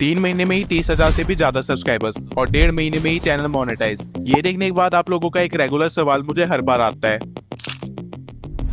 3 महीने में ही 30,000 से भी ज्यादा सब्सक्राइबर्स और 1.5 महीने में ही चैनल मोनेटाइज। ये देखने के बाद आप लोगों का एक रेगुलर सवाल मुझे हर बार आता है।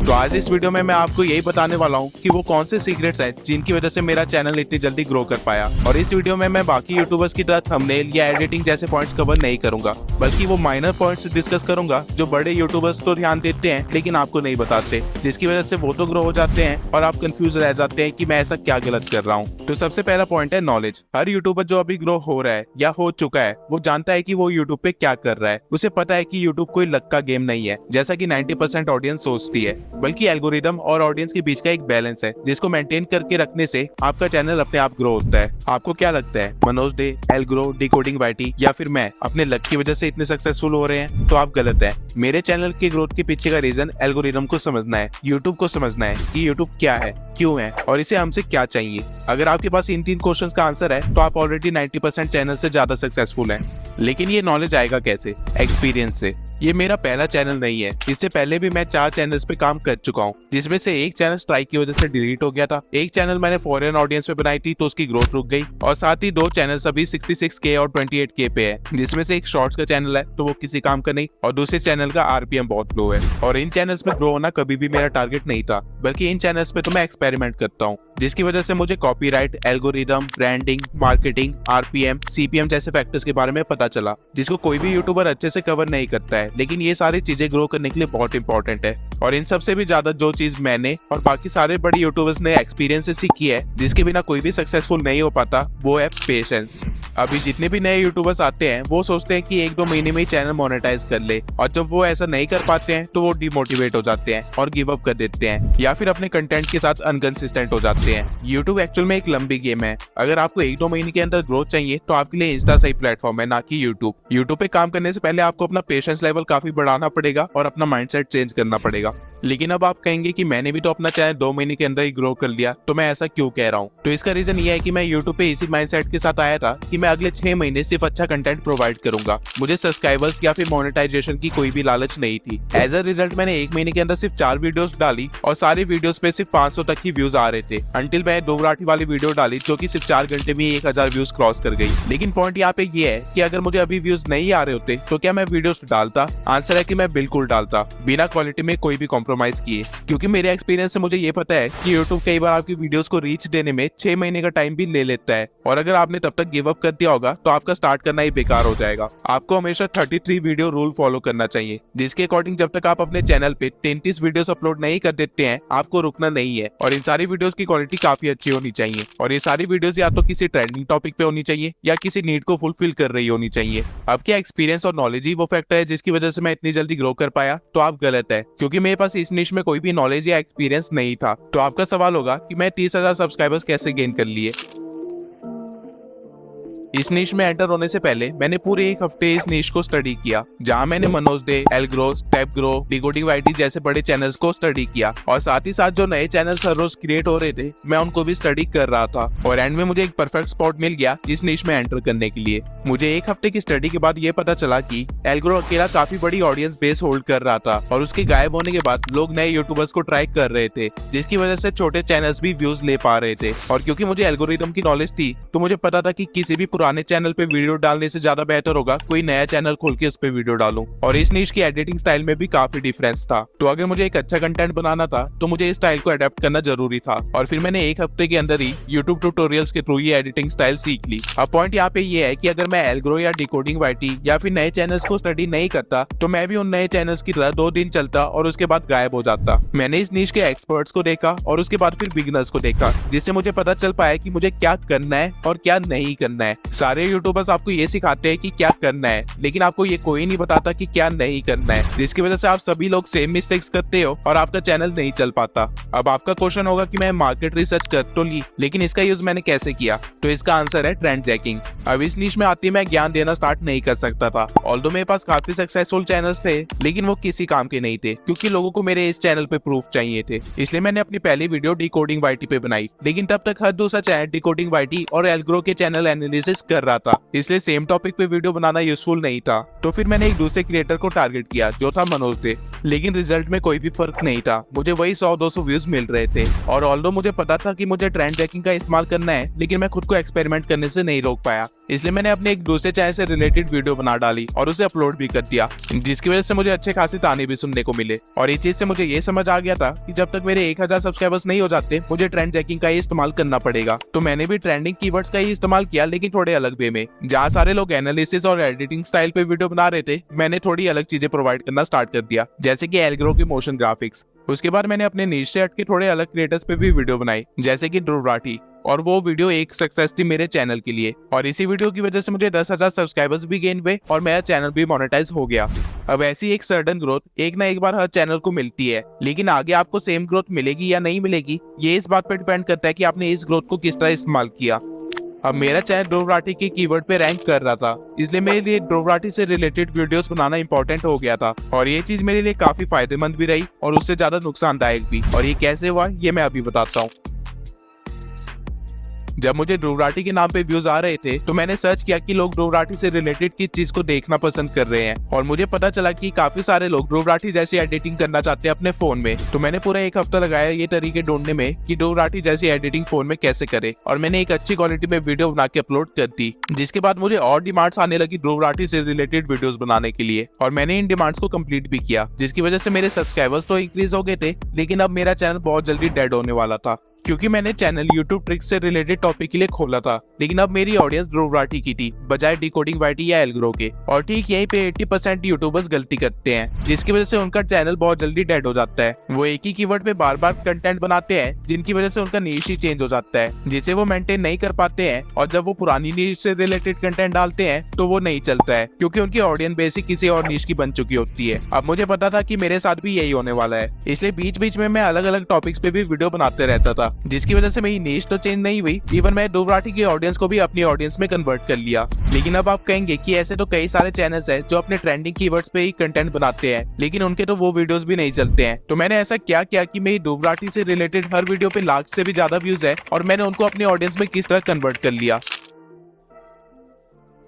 तो आज इस वीडियो में मैं आपको यही बताने वाला हूँ कि वो कौन से सीक्रेट्स हैं जिनकी वजह से मेरा चैनल इतनी जल्दी ग्रो कर पाया। और इस वीडियो में मैं बाकी यूट्यूबर्स की तरह थंबनेल या एडिटिंग जैसे पॉइंट्स कवर नहीं करूंगा, बल्कि वो माइनर पॉइंट्स डिस्कस करूंगा जो बड़े यूट्यूबर्स तो ध्यान देते हैं लेकिन आपको नहीं बताते, जिसकी वजह से वो तो ग्रो हो जाते हैं और आप कंफ्यूज रह जाते हैं कि मैं ऐसा क्या गलत कर रहा हूँ। तो सबसे पहला पॉइंट है नॉलेज। हर यूट्यूबर जो अभी ग्रो हो रहा है या हो चुका है वो जानता है कि वो यूट्यूब पे क्या कर रहा है। उसे पता है कि यूट्यूब कोई लक का गेम नहीं है जैसा कि 90% ऑडियंस सोचती है, बल्कि एल्गोरिदम और ऑडियंस के बीच का एक बैलेंस है जिसको मेंटेन करके रखने से आपका चैनल अपने आप ग्रो होता है। आपको क्या लगता है मनोज डे, एल्ग्रो, डिकोडिंग वाईटी या फिर मैं अपने लक की वजह से इतने सक्सेसफुल हो रहे हैं? तो आप गलत है। मेरे चैनल के ग्रोथ के पीछे का रीजन एल्गोरिदम को समझना है, यूट्यूब को समझना है कि यूट्यूब क्या है, क्यों है और इसे हमसे क्या चाहिए। अगर आपके पास इन 3 क्वेश्चंस का आंसर है तो आप ऑलरेडी 90% चैनल से ज्यादा सक्सेसफुल हैं। लेकिन ये नॉलेज आएगा कैसे? एक्सपीरियंस से। ये मेरा पहला चैनल नहीं है, इससे पहले भी मैं 4 चैनल्स पे काम कर चुका हूँ, जिसमें से एक चैनल स्ट्राइक की वजह से डिलीट हो गया था, एक चैनल मैंने फॉरेन ऑडियंस पे बनाई थी तो उसकी ग्रोथ रुक गई, और साथ ही 2 चैनल्स अभी 66K और 28K पे है, जिसमें से एक शॉर्ट्स का चैनल है तो वो किसी काम का नहीं, और दूसरे चैनल का RPM बहुत लो है। और इन चैनल्स पे ग्रो होना कभी भी मेरा टारगेट नहीं था, बल्कि इन चैनल्स पे तो मैं एक्सपेरिमेंट करता हूँ, जिसकी वजह से मुझे copyright, algorithm, branding, marketing, RPM, CPM जैसे फैक्टर्स के बारे में पता चला, जिसको कोई भी यूट्यूबर अच्छे से कवर नहीं करता है। लेकिन ये सारी चीजें ग्रो करने के लिए बहुत इंपॉर्टेंट है। और इन सबसे भी ज्यादा जो चीज मैंने और बाकी सारे बड़े यूट्यूबर्स ने एक्सपीरियंस से सीखी है, जिसके बिना कोई भी सक्सेसफुल नहीं हो पाता, वो है पेशेंस। अभी जितने भी नए यूट्यूबर्स आते हैं वो सोचते हैं कि 1-2 महीने में ही चैनल मोनेटाइज कर ले, और जब वो ऐसा नहीं कर पाते हैं तो वो डिमोटिवेट हो जाते हैं और गिव अप कर देते हैं, या फिर अपने कंटेंट के साथ अनकंसिस्टेंट हो जाते हैं। यूट्यूब एक्चुअल में एक लंबी गेम है। अगर आपको 1-2 महीने के अंदर ग्रोथ चाहिए तो आपके लिए इंस्टा सही प्लेटफॉर्म है, ना कि यूट्यूब। यूट्यूब पे काम करने से पहले आपको अपना पेशेंस लेवल काफी बढ़ाना पड़ेगा और अपना माइंडसेट चेंज करना पड़ेगा। लेकिन अब आप कहेंगे कि मैंने भी तो अपना चैनल 2 महीने के अंदर ही ग्रो कर लिया, तो मैं ऐसा क्यों कह रहा हूँ? तो इसका रीजन ये है कि मैं यूट्यूब पे इसी माइंडसेट के साथ आया था कि मैं अगले 6 महीने सिर्फ अच्छा कंटेंट प्रोवाइड करूंगा। मुझे सब्सक्राइबर्स या फिर मोनेटाइजेशन की कोई भी लालच नहीं थी। एज अ रिजल्ट मैंने 1 महीने के अंदर सिर्फ 4 वीडियोस डाली और सारी वीडियोस पे सिर्फ 500 तक की व्यूज आ रहे थे, अंटिल मैं दो मराठी वाली वीडियो डाली जो कि सिर्फ 4 घंटे में 1000 व्यूज क्रॉस कर गई। लेकिन पॉइंट यहाँ पे ये है कि अगर मुझे अभी व्यूज नहीं आ रहे होते तो क्या मैं वीडियोस डालता? आंसर है कि मैं बिल्कुल डालता, बिना क्वालिटी में कोई भी कॉम्प्रोमाइज किए, क्योंकि मेरे एक्सपीरियंस से मुझे ये पता है कि YouTube कई बार आपकी वीडियोस को रीच देने में 6 महीने का टाइम भी ले लेता है, और अगर आपने तब तक गिव अप कर दिया होगा तो आपका स्टार्ट करना ही बेकार हो जाएगा। आपको हमेशा 33 वीडियो रूल फॉलो करना चाहिए, जिसके अकॉर्डिंग जब तक आप अपने चैनल पे 33 वीडियोस अपलोड नहीं कर देते हैं आपको रुकना नहीं है, और इन सारी वीडियोस की क्वालिटी काफी अच्छी होनी चाहिए, और ये सारी वीडियोस या तो किसी ट्रेंडिंग टॉपिक पे होनी चाहिए या किसी नीड को फुलफिल कर रही होनी चाहिए। अब क्या एक्सपीरियंस और नॉलेज ही वो फैक्टर है जिसकी वजह से मैं इतनी जल्दी ग्रो कर पाया? तो आप गलत है, क्योंकि मेरे पास इस निश में कोई भी नॉलेज या एक्सपीरियंस नहीं था। तो आपका सवाल होगा कि मैं 30,000 सब्सक्राइबर्स कैसे गेन कर लिए? इस नीश में एंटर होने से पहले मैंने पूरे 1 हफ्ते इस नीश को स्टडी किया, जहां मैंने मनोज डे, एल्ग्रो, स्टेप ग्रो, डिकोडिंग वाईटी जैसे बड़े चैनल्स को स्टडी किया, और साथ ही साथ जो नए चैनल्स हर रोज क्रिएट हो रहे थे मैं उनको भी स्टडी कर रहा था, और एंड में मुझे एक परफेक्ट स्पॉट मिल गया इस नीश में एंटर करने के लिए। मुझे 1 हफ्ते की स्टडी के बाद ये पता चला कि एल्ग्रो अकेला काफी बड़ी ऑडियंस बेस होल्ड कर रहा था, और उसके गायब होने के बाद लोग नए यूट्यूबर्स को ट्राई कर रहे थे, जिसकी वजह से छोटे चैनल्स भी व्यूज ले पा रहे थे। और क्योंकि मुझे एल्गोरिदम की नॉलेज थी तो मुझे पता था कि किसी भी पुराने चैनल पे वीडियो डालने से ज्यादा बेहतर होगा कोई नया चैनल खोल के उस पे वीडियो डालूं, और इस नीश की एडिटिंग स्टाइल में भी काफी डिफरेंस था। तो अगर मुझे एक अच्छा कंटेंट बनाना था तो मुझे इस स्टाइल को अडेप्ट करना जरूरी था, और फिर मैंने 1 हफ्ते के अंदर ही YouTube ट्यूटोरियल्स के थ्रू ये एडिटिंग स्टाइल सीख ली। अब पॉइंट यहाँ पे ये है कि अगर मैं एल्ग्रो या डिकोडिंग वाईटी या फिर नए चैनल्स को स्टडी नहीं करता तो मैं भी उन नए चैनल्स की तरह 2 दिन चलता और उसके बाद गायब हो जाता। मैंने इस नीश के एक्सपर्ट्स को देखा और उसके बाद फिर बिगिनर्स को देखा, जिससे मुझे पता चल पाया कि मुझे क्या करना है और क्या नहीं करना है। सारे यूट्यूबर्स आपको ये सिखाते हैं कि क्या करना है, लेकिन आपको ये कोई नहीं बताता कि क्या नहीं करना है, जिसकी वजह से आप सभी लोग सेम मिस्टेक्स करते हो और आपका चैनल नहीं चल पाता। अब आपका क्वेश्चन होगा कि मैं मार्केट रिसर्च कर तो ली, लेकिन इसका यूज मैंने कैसे किया? तो इसका आंसर है ट्रेंड जैकिंग। अब इस नीश में आते मैं ज्ञान देना स्टार्ट नहीं कर सकता था। ऑल्दो मेरे पास काफी सक्सेसफुल चैनल्स थे, लेकिन वो किसी काम के नहीं थे, क्योंकि लोगों को मेरे इस चैनल पे प्रूफ चाहिए थे। इसलिए मैंने अपनी पहली वीडियो डिकोडिंग वाईटी पे बनाई, लेकिन तब तक हर दूसरा चैनल डिकोडिंग वाईटी और एल्ग्रो के चैनल एनालिसिस कर रहा था, इसलिए सेम टॉपिक पे वीडियो बनाना यूजफुल नहीं था। तो फिर मैंने एक दूसरे क्रिएटर को टारगेट किया जो था मनोज दे, लेकिन रिजल्ट में कोई भी फर्क नहीं था। मुझे वही 100-200 व्यूज मिल रहे थे, और ऑल्दो मुझे पता था कि मुझे ट्रेंड ट्रैकिंग का इस्तेमाल करना है, लेकिन मैं खुद को एक्सपेरिमेंट करने से नहीं रोक पाया। इसलिए मैंने अपने एक दूसरे चैनल से रिलेटेड वीडियो बना डाली और उसे अपलोड भी कर दिया, जिसकी वजह से मुझे अच्छे खासे ताने भी सुनने को मिले। और इस चीज से मुझे ये समझ आ गया था कि जब तक मेरे 1000 सब्सक्राइबर्स नहीं हो जाते, मुझे ट्रेंड ट्रैकिंग का ही इस्तेमाल करना पड़ेगा। तो मैंने भी ट्रेंडिंग कीवर्ड्स का ही इस्तेमाल किया, लेकिन थोड़े अलग वे में। जहाँ सारे लोग एनालिसिस और एडिटिंग स्टाइल पे वीडियो बना रहे थे, मैंने थोड़ी अलग चीजें प्रोवाइड करना स्टार्ट कर दिया, जैसे कि एल्ग्रो की मोशन ग्राफिक्स। उसके बाद मैंने अपने नीश से हटके थोड़े अलग क्रिएटर्स पे भी वीडियो बनाई, जैसे कि ध्रुव राठी, और वो वीडियो एक सक्सेस थी मेरे चैनल के लिए। और इसी वीडियो की वजह से मुझे 10,000 सब्सक्राइबर्स भी गेन हुए और मेरा चैनल भी मोनेटाइज हो गया। अब ऐसी एक सडन ग्रोथ एक ना एक बार हर चैनल को मिलती है, लेकिन आगे आपको सेम ग्रोथ मिलेगी या नहीं मिलेगी, ये इस बात पर डिपेंड करता है कि आपने इस ग्रोथ को किस तरह इस्तेमाल किया। अब मेरा चैनल ध्रुव राठी के कीवर्ड पे रैंक कर रहा था, इसलिए मेरे लिए ध्रुव राठी से रिलेटेड वीडियोस बनाना इंपॉर्टेंट हो गया था, और ये चीज मेरे लिए काफी फायदेमंद भी रही और उससे ज्यादा नुकसानदायक भी। और ये कैसे हुआ, ये मैं अभी बताता हूँ। जब मुझे ध्रुव राठी के नाम पे व्यूज आ रहे थे, तो मैंने सर्च किया कि लोग ध्रुव राठी से रिलेटेड किस चीज को देखना पसंद कर रहे हैं, और मुझे पता चला कि काफी सारे लोग ध्रुव राठी जैसी एडिटिंग करना चाहते हैं अपने फोन में। तो मैंने पूरा एक हफ्ता लगाया ये तरीके ढूंढने में कि ध्रुव राठी जैसी एडिटिंग फोन में कैसे करे, और मैंने एक अच्छी क्वालिटी में वीडियो बना के अपलोड कर दी। जिसके बाद मुझे और डिमांड्स आने लगी ध्रुव राठी से रिलेटेड वीडियोस बनाने के लिए, और मैंने इन डिमांड्स को कंप्लीट भी किया, जिसकी वजह से मेरे सब्सक्राइबर्स तो इंक्रीज हो गए थे, लेकिन अब मेरा चैनल बहुत जल्दी डेड होने वाला था, क्योंकि मैंने चैनल यूट्यूब ट्रिक्स से रिलेटेड टॉपिक के लिए खोला था। लेकिन अब मेरी ऑडियंस ध्रुव राठी की थी, बजाय डिकोडिंग वाईटी या एल्ग्रो के। और ठीक यहीं पे 80% यूट्यूबर्स गलती करते हैं, जिसकी वजह से उनका चैनल बहुत जल्दी डेड हो जाता है। वो एक ही कीवर्ड पे बार बार कंटेंट बनाते हैं, जिनकी वजह से उनका नीश ही चेंज हो जाता है, जिसे वो मेंटेन नहीं कर पाते हैं। और जब वो पुरानी नीश से रिलेटेड कंटेंट डालते हैं, तो वो नहीं चलता है, क्योंकि उनकी ऑडियंस बेसिक किसी और नीश की बन चुकी होती है। अब मुझे पता था कि मेरे साथ भी यही होने वाला है, इसलिए बीच बीच में मैं अलग अलग टॉपिक्स पे भी वीडियो बनाते रहता था, जिसकी वजह से मेरी नीश तो चेंज नहीं हुई, इवन मैं ध्रुव राठी की ऑडियंस को भी अपनी ऑडियंस में कन्वर्ट कर लिया। लेकिन अब आप कहेंगे कि ऐसे तो कई सारे चैनल्स हैं जो अपने ट्रेंडिंग कीवर्ड्स पे ही कंटेंट बनाते हैं, लेकिन उनके तो वो वीडियोस भी नहीं चलते हैं। तो मैंने ऐसा क्या किया कि मेरी ध्रुव राठी से रिलेटेड हर वीडियो पे लाख से भी ज्यादा व्यूज है, और मैंने उनको अपनी ऑडियंस में किस तरह कन्वर्ट कर लिया।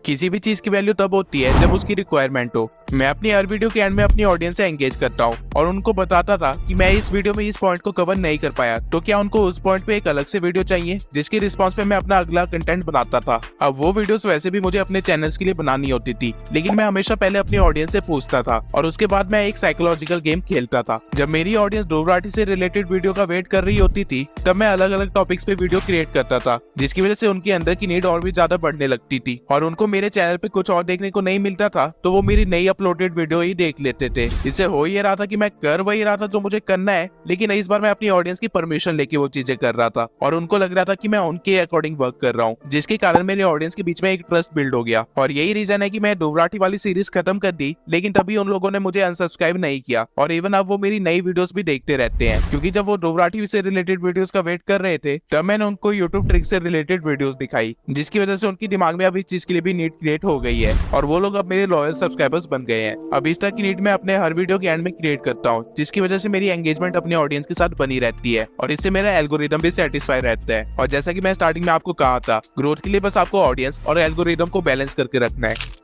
किसी भी चीज की वैल्यू तब होती है जब उसकी रिक्वायरमेंट हो। मैं अपनी हर वीडियो के एंड में अपनी ऑडियंस से एंगेज करता हूँ और उनको बताता था कि मैं इस वीडियो में इस पॉइंट को कवर नहीं कर पाया, तो क्या उनको उस पॉइंट पे एक अलग से वीडियो चाहिए, जिसके रिस्पॉन्स पे मैं अपना अगला कंटेंट बनाता था। अब वो वीडियोस वैसे भी मुझे अपने चैनल्स के लिए बनानी होती थी, लेकिन मैं हमेशा पहले अपनी ऑडियंस से पूछता था, और उसके बाद मैं एक साइकोलॉजिकल गेम खेलता था। जब मेरी ऑडियंस ध्रुव राठी से रिलेटेड वीडियो का वेट कर रही होती थी, तब मैं अलग अलग टॉपिक्स पे वीडियो क्रिएट करता था, जिसकी वजह से उनके अंदर की नीड और भी ज्यादा बढ़ने लगती थी, और उनको मेरे चैनल पे कुछ और देखने को नहीं मिलता था, तो वो मेरी नई अपलोडेड वीडियो ही देख लेते थे। इससे हो ये रहा था कि मैं कर वही रहा था जो मुझे करना है, लेकिन इस बार मैं अपनी ऑडियंस की परमिशन लेके वो चीजें कर रहा था, और उनको लग रहा था कि मैं उनके अकॉर्डिंग वर्क कर रहा हूँ, जिसके कारण मेरे ऑडियंस के बीच में एक ट्रस्ट बिल्ड हो गया। और यही रीजन है कि मैं ध्रुव राठी वाली सीरीज खत्म कर दी, लेकिन तभी उन लोगों ने मुझे अनसब्सक्राइब नहीं किया, और इवन अब वो मेरी नई वीडियोस भी देखते रहते हैं, क्योंकि जब वो ध्रुव राठी से रिलेटेड वीडियोस का वेट कर रहे थे, तब मैंने उनको यूट्यूब ट्रिक से रिलेटेड वीडियोस दिखाई, जिसकी वजह से उनकी दिमाग में अब इस चीज के लिए भी नीड क्रिएट हो गई है, और वो लोग अब मेरे लॉयल सब्सक्राइबर्स बन गए हैं। अब इस तरह की नीड मैं अपने हर वीडियो के एंड में क्रिएट करता हूँ, जिसकी वजह से मेरी एंगेजमेंट अपने ऑडियंस के साथ बनी रहती है, और इससे मेरा एल्गोरिदम भी सेटिस्फाई रहता है। और जैसा कि मैं स्टार्टिंग में आपको कहा था, ग्रोथ के लिए बस आपको ऑडियंस और एल्गोरिदम को बैलेंस करके रखना है।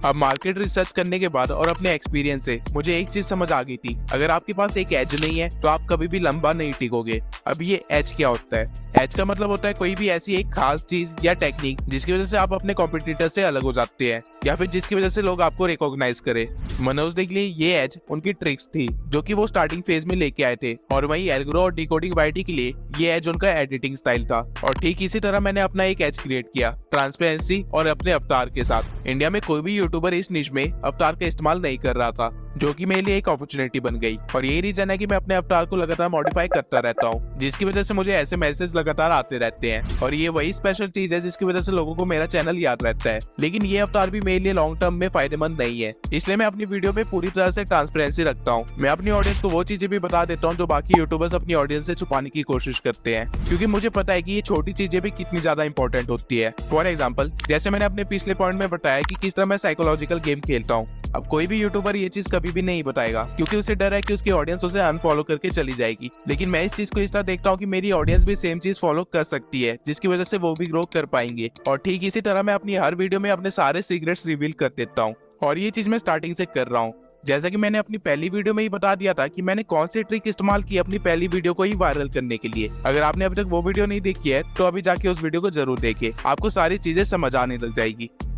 अब मार्केट रिसर्च करने के बाद और अपने एक्सपीरियंस से मुझे एक चीज समझ आ गई थी, अगर आपके पास एक एज नहीं है तो आप कभी भी लंबा नहीं टिकोगे। अब ये एज क्या होता है? एज का मतलब होता है कोई भी ऐसी एक खास चीज या टेक्निक जिसकी वजह से आप अपने कॉम्पिटिटर से अलग हो जाते हैं, या फिर जिसकी वजह से लोग आपको रिकॉग्नाइज करे। मनोज के लिए ये एज उनकी ट्रिक्स थी जो कि वो स्टार्टिंग फेज में लेके आए थे, और वहीं एल्ग्रो और डिकोडिंग वाईटी के लिए ये एज उनका एडिटिंग स्टाइल था। और ठीक इसी तरह मैंने अपना एक एज क्रिएट किया, ट्रांसपेरेंसी और अपने अवतार के साथ। इंडिया में कोई भी यूट्यूबर इस निश में अवतार का इस्तेमाल नहीं कर रहा था, जो कि मेरे लिए एक अपॉर्चुनिटी बन गई। और यही रीजन है कि मैं अपने अवतार को लगातार मॉडिफाई करता रहता हूँ, जिसकी वजह से मुझे ऐसे मैसेज लगातार आते रहते हैं। और ये वही स्पेशल चीज है जिसकी वजह से लोगों को मेरा चैनल याद रहता है। लेकिन ये अवतार भी मेरे लिए लॉन्ग टर्म में फायदेमंद नहीं है, इसलिए मैं अपनी वीडियो में पूरी तरह से ट्रांसपेरेंसी रखता हूँ। मैं अपनी ऑडियंस को वो चीजें भी बता देता हूँ जो बाकी यूट्यूबर्स अपनी ऑडियंस से छुपाने की कोशिश करते हैं, क्योंकि मुझे पता है कि ये छोटी चीजें भी कितनी ज्यादा इंपॉर्टेंट होती है। फॉर एग्जाम्पल, जैसे मैंने अपने पिछले पॉइंट में बताया कि किस तरह मैं साइकोलॉजिकल गेम खेलता हूँ। अब कोई भी यूट्यूबर ये चीज कभी भी नहीं बताएगा, क्योंकि उसे डर है कि उसकी ऑडियंस उसे अनफॉलो करके चली जाएगी। लेकिन मैं इस चीज को इस तरह देखता हूँ कि मेरी ऑडियंस भी सेम चीज फॉलो कर सकती है, जिसकी वजह से वो भी ग्रो कर पाएंगे। और ठीक इसी तरह मैं अपनी हर वीडियो में अपने सारे सीक्रेट्स रिवील कर देता हूँ, और ये चीज मैं स्टार्टिंग से कर रहा हूँ। जैसा कि मैंने अपनी पहली वीडियो में ही बता दिया था कि मैंने कौन सी ट्रिक इस्तेमाल की अपनी पहली वीडियो को ही वायरल करने के लिए। अगर आपने अभी तक वो वीडियो नहीं देखी है तो अभी जाके उस वीडियो को जरूर देखिए, आपको सारी चीजें समझ आने लग जाएगी।